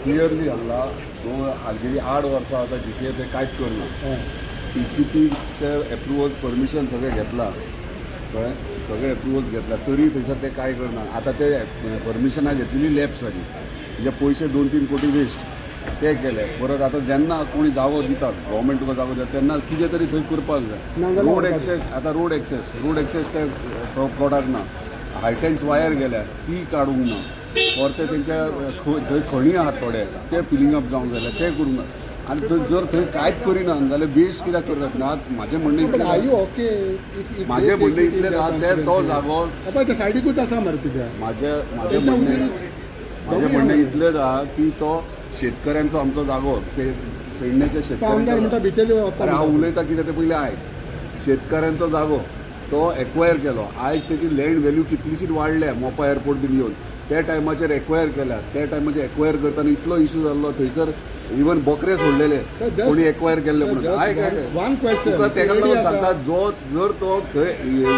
Clearly सांगला गेली 8 वर्सां आता GCA ते कांयच करना. PCPचे एप्रुवल्स परमिशन सगळे घेतला कळ्ळें, सगळे एप्रुवल्स घेतला तरी थंयसर ते कांय करना. आतां ते परमिशनां घेतलेली लॅप्स जाली, म्हणजे पयशे 2-3 कोटी वेस्ट ते केले. परत आतां जेन्ना कोणी जागो दितात, गव्हर्मेंट तुका जागो दिता तेन्ना कितें तरी थंय करपाक जाय. रोड एक्सेस ते प्रोडक्ट ना. हायटेन्स वायर गेल्या ती काडूंक ना. परते तेंच्या थंय खणी आहात थोडे ते फिलिंग अप जावंक जाय ते करूंक ना. आनी जर थंय कांयच करिना जाल्यार बेस्ट कित्याक करतात ना. म्हाजें म्हणणें इतलें ते तो जागो सायडीकूच आसा मरे कित्याक म्हाजें म्हणणें इतलें आसा की तो शेतकऱ्यांचो आमचो जागो पेडण्याच्या शेतकऱ्यांचो हांव उलयता कितें ते पयलीं आयक. शेतकऱ्यांचो जागो तो एक्वायर केलो. आयज तेची लँड व्हॅल्यू कितलीशीच वाडल्या मोपा एअरपोर्ट बीन येवन. त्या टायमाचेर एक्वायर केल्या. त्या टायमाचेर एक्वायर करतना इतलो इशू जाल्लो थंयसर इवन बकरे सोडलेले कोणी एक्वायर केल्ले म्हणून. तुका तेका लागून सांगता जर तो थंय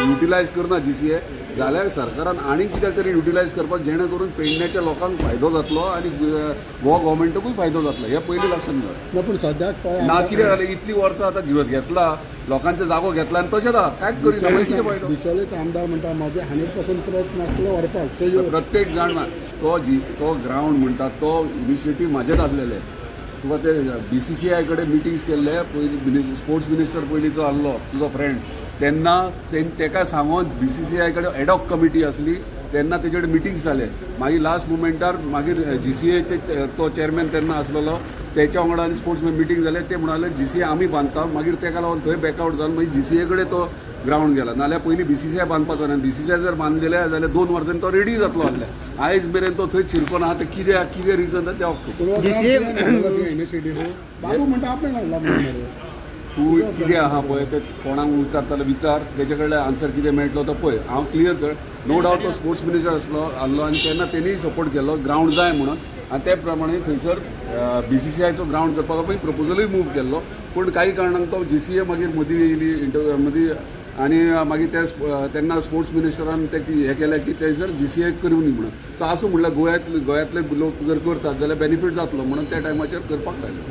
युटिलायज करना GCA जाल्यार सरकारान आनी कित्याक तरी युटिलायज करपाक जेणे करून पेडण्याच्या लोकांक फायदो जातलो आनी गोवा गव्हर्मेंटाकूय फायदो जातलो. हे पयलीं लक्षांत घाल. पूण सद्याक ना कितें जालें इतली वर्सां आतां घेतला लोकांचो जागो घेतला आनी तशेंच आहा कांयच करिना. मागीर कितें फायदो. बिचोलेचो आमदार म्हणटा म्हाजे 100% प्रयत्न आसलो व्हरपाक. प्रत्येक जाण तो ग्रावंड म्हणटा तो इनिशिएटीव म्हाजेच आसलेले. तुका ते BCCI कडेन मिटिंग्स केल्ले पयलीं स्पोर्ट्स मिनिस्टर पयलींचो आसलो तुजो फ्रेंड तेन्ना तेका सांगून BCCI कडेन एडॉक कमिटी आसली तेन्ना तेजे कडेन मिटिंग्स जाले. मागीर लास्ट मुमेंटार मागीर GCAचे तो चेअरमॅन तेन्ना आसलेलो तेच्या वांगडा आनी स्पोर्ट्स मिटींग जाले. ते म्हणाले GCA आमी बांदता. मागीर तेका लागून थंय बॅकआउट जावन मागीर GCA कडेन तो ग्रावंड गेला. नाल्यार पयलीं BCCI बांदपाचो ना. BCCI जर बांदलेले जाल्यार 2 वर्सांनी तो रेडी जातलो आसले. आयज मेरेन तो थंय शिरकोन आहा ते कितें रिजन तूं कितें आहा पळय ते कोणाक विचारतालो विचार तेचे कडल्यान आन्सर कितें मेळटलो तो पळय. हांव क्लियर कर. नो डावट तो स्पोर्ट्स मिनिस्टर आसलो आनी तेन्ना तेणीय सपोर्ट केलो ग्रावंड जाय म्हणून आनी त्या प्रमाणे थंयसर BCCIचो ग्रावंड करपाचो पळय प्रपोजलूय मूव केल्लो. पूण काही कारणान तो GCA मागीर मदीं येयली मदीं आनी मागीर तेन्ना स्पोर्ट्स मिनिस्टरान ते हें केलें की थंयसर GCA करूं न्ही म्हणून. सो असो म्हणल्यार गोंयांतले लोक जर करतात जाल्यार बेनिफीट जातलो म्हणून त्या टायमाचेर करपाक लायलो.